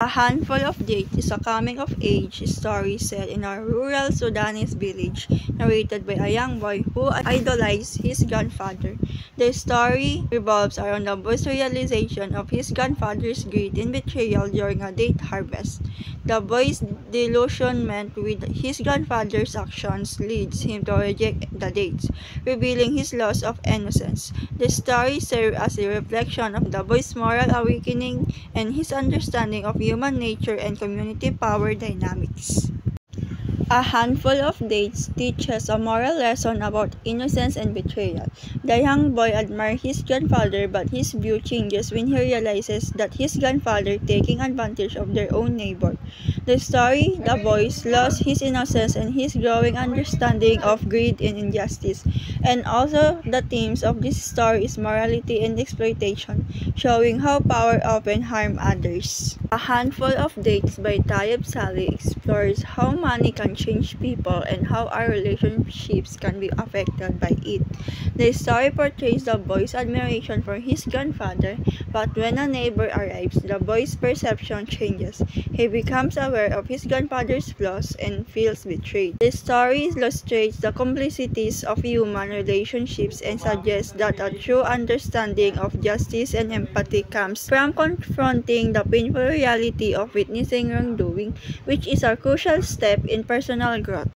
A Handful of Dates is a coming-of-age story set in a rural Sudanese village, narrated by a young boy who idolizes his grandfather. The story revolves around the boy's realization of his grandfather's greed and betrayal during a date harvest. The boy's disillusionment with his grandfather's actions leads him to reject the dates, revealing his loss of innocence. The story serves as a reflection of the boy's moral awakening and his understanding of human nature and community power dynamics. A Handful of Dates teaches a moral lesson about innocence and betrayal. The young boy admires his grandfather, but his view changes when he realizes that his grandfather taking advantage of their own neighbor. The story, the boy lost his innocence and his growing understanding of greed and injustice. And also the themes of this story is morality and exploitation, showing how power often harms others. A Handful of Dates by Tayeb Saleh explores how money can change people and how our relationships can be affected by it. The story portrays the boy's admiration for his grandfather, but when a neighbor arrives, the boy's perception changes. He becomes aware of his grandfather's flaws and feels betrayed. The story illustrates the complexities of human relationships and suggests that a true understanding of justice and empathy comes from confronting the painful reality of witnessing wrongdoing, which is a crucial step in personal growth.